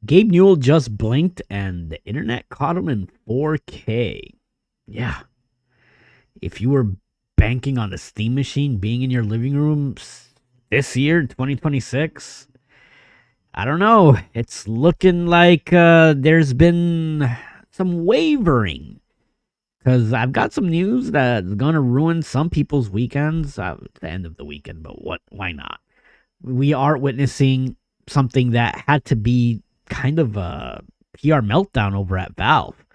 Gabe Newell just blinked and the internet caught him in 4K. Yeah. If you were banking on a Steam machine being in your living room this year, 2026, I don't know. It's looking like there's been some wavering. Because I've got some news that's going to ruin some people's weekends at the end of the weekend, but why not? We are witnessing something that had to be kind of a PR meltdown over at Valve.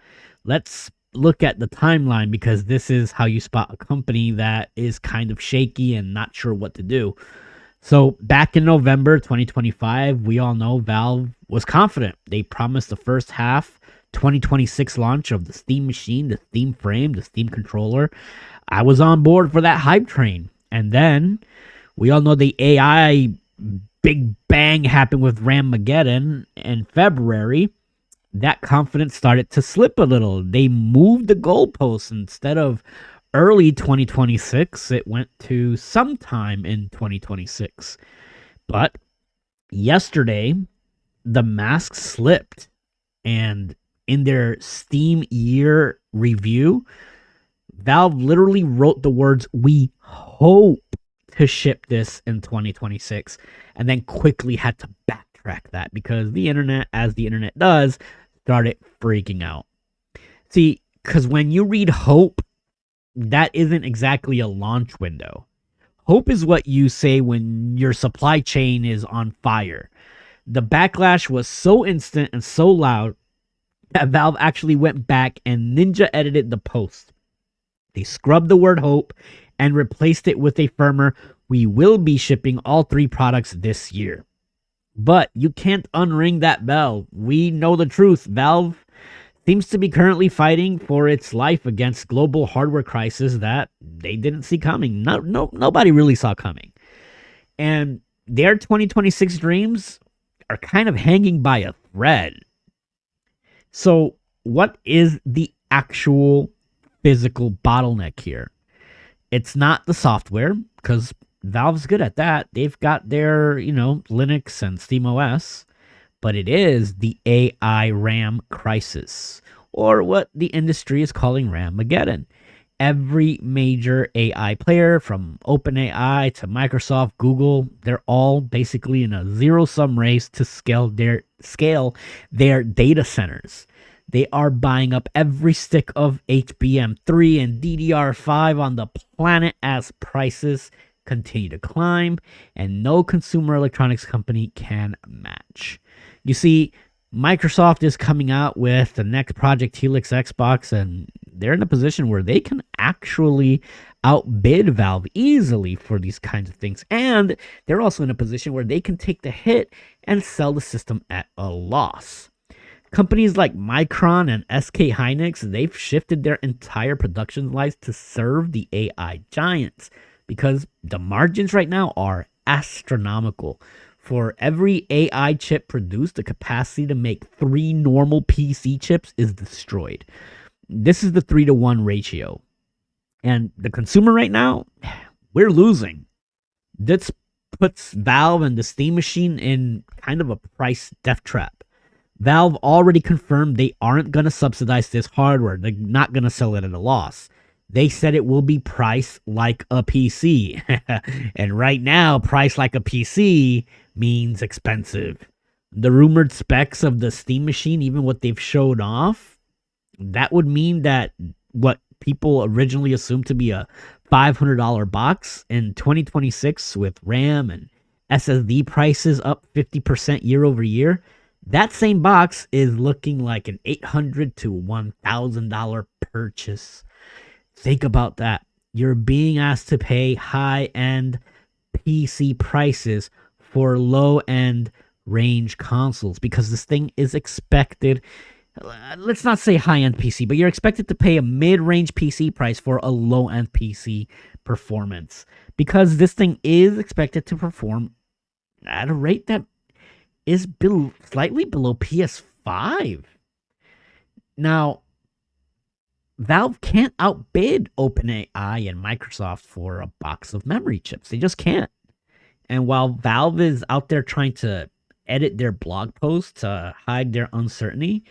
Let's look at the timeline because this is how you spot a company that is kind of shaky and not sure what to do. So, back in November 2025, we all know Valve was confident. They promised the first half 2026 launch of the Steam machine, the Steam frame, the Steam controller. I was on board for that hype train. And then we all know the AI big bang happened with Ramageddon in February. That confidence started to slip a little. They moved the goalposts. Instead of early 2026, it went to sometime in 2026. But yesterday, the mask slipped. And in their Steam year review, Valve literally wrote the words, "We hope to ship this in 2026," and then quickly had to backtrack that because the internet, as the internet does, started freaking out. See, because when you read hope, that isn't exactly a launch window. Hope is what you say when your supply chain is on fire. The backlash was so instant and so loud that Valve actually went back and ninja edited the post. They scrubbed the word hope and replaced it with a firmer, "We will be shipping all three products this year." But you can't unring that bell. We know the truth. Valve seems to be currently fighting for its life against global hardware crisis that they didn't see coming. Nobody really saw coming. And their 2026 dreams are kind of hanging by a thread. So, what is the actual physical bottleneck here? It's not the software, because Valve's good at that. They've got their, Linux and SteamOS, but it is the AI RAM crisis, or what the industry is calling Ramageddon. Every major AI player, from OpenAI to Microsoft, Google, they're all basically in a zero-sum race to scale their data centers. They are buying up every stick of HBM3 and DDR5 on the planet as prices continue to climb, and no consumer electronics company can match. You see, Microsoft is coming out with the next Project Helix Xbox, and they're in a position where they can actually outbid Valve easily for these kinds of things. And they're also in a position where they can take the hit and sell the system at a loss. Companies like Micron and SK Hynix, they've shifted their entire production lines to serve the AI giants because the margins right now are astronomical. For every AI chip produced, the capacity to make 3 normal PC chips is destroyed. This is the 3-to-1 ratio. And the consumer right now, we're losing. This puts Valve and the Steam machine in kind of a price death trap. Valve already confirmed they aren't going to subsidize this hardware. They're not going to sell it at a loss. They said it will be priced like a PC. And right now, priced like a PC means expensive. The rumored specs of the Steam machine, even what they've showed off, that would mean that what people originally assumed to be a $500 box in 2026 with RAM and SSD prices up 50% year over year, that same box is looking like an $800 to $1,000 purchase. Think about that. You're being asked to pay high-end PC prices for low-end range consoles because this thing is expected, let's not say high-end PC, but you're expected to pay a mid-range PC price for a low-end PC performance because this thing is expected to perform at a rate that is slightly below PS5. Now, Valve can't outbid OpenAI and Microsoft for a box of memory chips. They just can't. And while Valve is out there trying to edit their blog posts to hide their uncertainty.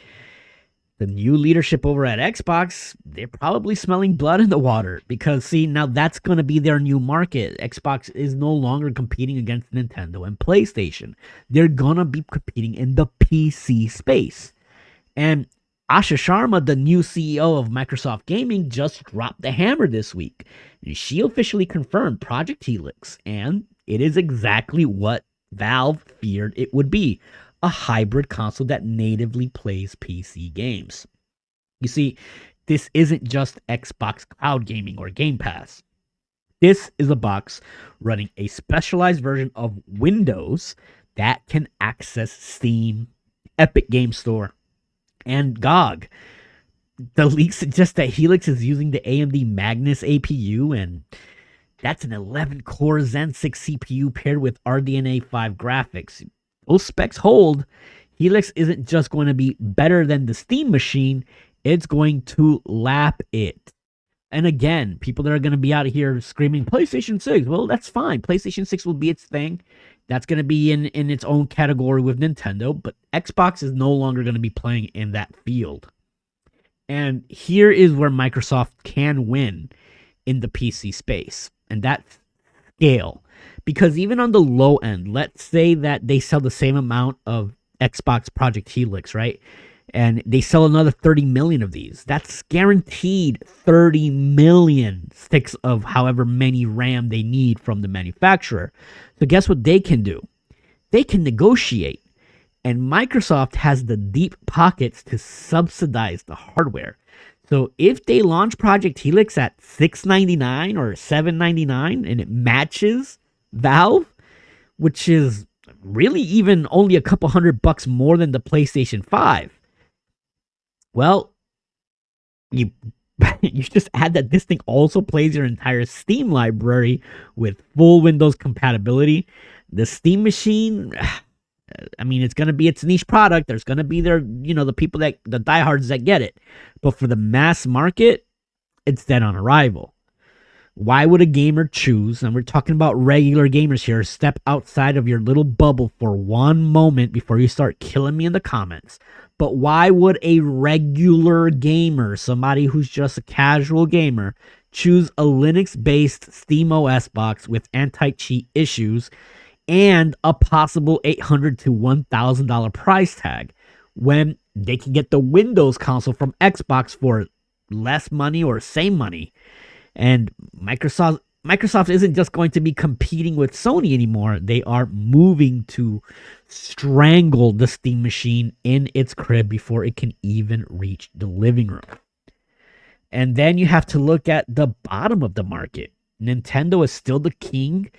The new leadership over at Xbox, they're probably smelling blood in the water because, see, now that's going to be their new market. Xbox is no longer competing against Nintendo and PlayStation. They're going to be competing in the PC space. And Asha Sharma, the new CEO of Microsoft Gaming, just dropped the hammer this week. She officially confirmed Project Helix, and it is exactly what Valve feared it would be: a hybrid console that natively plays PC games. You see, this isn't just Xbox Cloud Gaming or Game Pass. This is a box running a specialized version of Windows that can access Steam, Epic Game Store, and GOG. The leaks suggest that Helix is using the AMD Magnus APU, and that's an 11 core Zen 6 CPU paired with RDNA 5 graphics. Those specs hold. Helix isn't just going to be better than the Steam machine, it's going to lap it. And again, people that are going to be out here screaming PlayStation 6, well, that's fine. PlayStation 6 will be its thing. That's going to be in its own category with Nintendo, but Xbox is no longer going to be playing in that field. And here is where Microsoft can win in the PC space, and that's scale. Because even on the low end, let's say that they sell the same amount of Xbox Project Helix, right? And they sell another 30 million of these. That's guaranteed 30 million sticks of however many RAM they need from the manufacturer. So guess what they can do? They can negotiate. And Microsoft has the deep pockets to subsidize the hardware. So if they launch Project Helix at $699 or $799 and it matches Valve, which is really even only a couple $100 more than the PlayStation 5, well, you just add that this thing also plays your entire Steam library with full Windows compatibility. The Steam machine, I mean, it's going to be its niche product. There's going to be the people the diehards that get it. But for the mass market, it's dead on arrival. Why would a gamer choose, and we're talking about regular gamers here, step outside of your little bubble for one moment before you start killing me in the comments? But why would a regular gamer, somebody who's just a casual gamer, choose a Linux-based SteamOS box with anti-cheat issues and a possible $800 to $1,000 price tag when they can get the Windows console from Xbox for less money or same money? And Microsoft isn't just going to be competing with Sony anymore. They are moving to strangle the Steam machine in its crib before it can even reach the living room. And then you have to look at the bottom of the market. Nintendo is still the king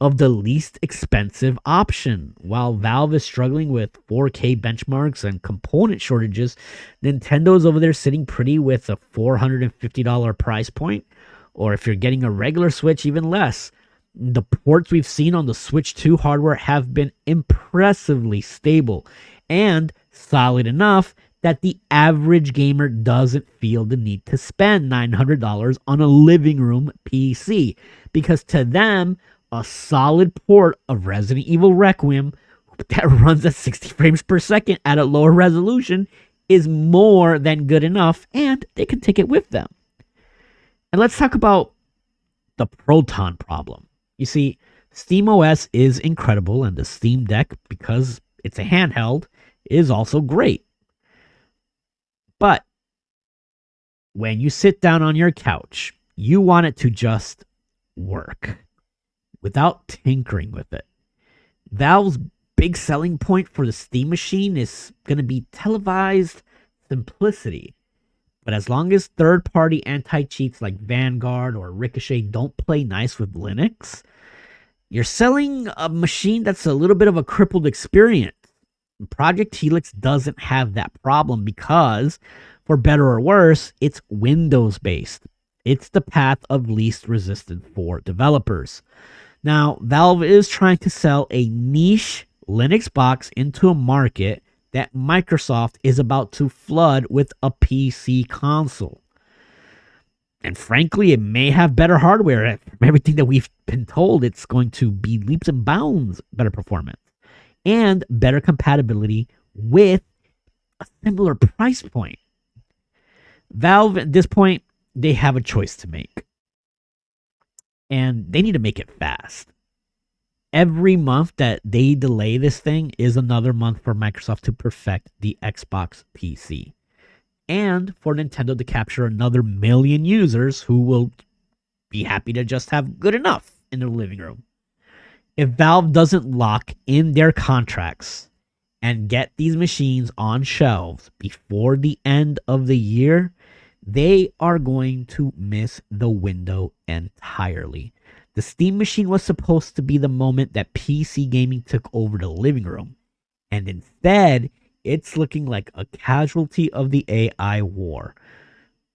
of the least expensive option. While Valve is struggling with 4K benchmarks and component shortages, Nintendo is over there sitting pretty with a $450 price point. Or if you're getting a regular Switch, even less. The ports we've seen on the Switch 2 hardware have been impressively stable and solid enough that the average gamer doesn't feel the need to spend $900 on a living room PC. Because to them, a solid port of Resident Evil Requiem that runs at 60 frames per second at a lower resolution is more than good enough, and they can take it with them. And let's talk about the Proton problem. You see, SteamOS is incredible, and the Steam Deck, because it's a handheld, is also great. But when you sit down on your couch, you want it to just work without tinkering with it. Valve's big selling point for the Steam machine is going to be televised simplicity. But as long as third-party anti-cheats like Vanguard or Ricochet don't play nice with Linux, you're selling a machine that's a little bit of a crippled experience. Project Helix doesn't have that problem because, for better or worse, it's Windows-based. It's the path of least resistance for developers. Now, Valve is trying to sell a niche Linux box into a market that Microsoft is about to flood with a PC console. And frankly, it may have better hardware. From everything that we've been told, it's going to be leaps and bounds better performance. and better compatibility with a similar price point. Valve, at this point, they have a choice to make, and they need to make it fast. Every month that they delay this thing is another month for Microsoft to perfect the Xbox PC, and for Nintendo to capture another million users who will be happy to just have good enough in their living room. If Valve doesn't lock in their contracts and get these machines on shelves before the end of the year, they are going to miss the window entirely. The Steam machine was supposed to be the moment that PC gaming took over the living room, and instead, it's looking like a casualty of the AI war.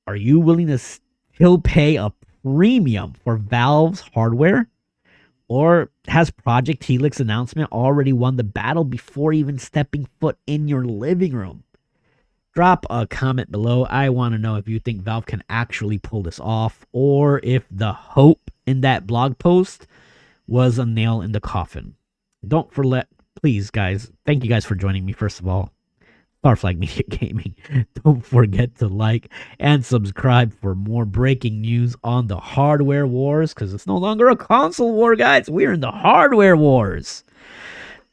Are you willing to still pay a premium for Valve's hardware? Or has Project Helix announcement already won the battle before even stepping foot in your living room? Drop a comment below. I want to know if you think Valve can actually pull this off, or if the hope in that blog post was a nail in the coffin. Don't forget, please, guys. Thank you guys for joining me, first of all. Starflag Media Gaming. Don't forget to like and subscribe for more breaking news on the hardware wars, because it's no longer a console war, guys. We're in the hardware wars.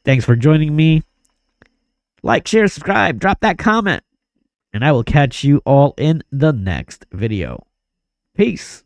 Thanks for joining me. Like, share, subscribe, drop that comment, and I will catch you all in the next video. Peace.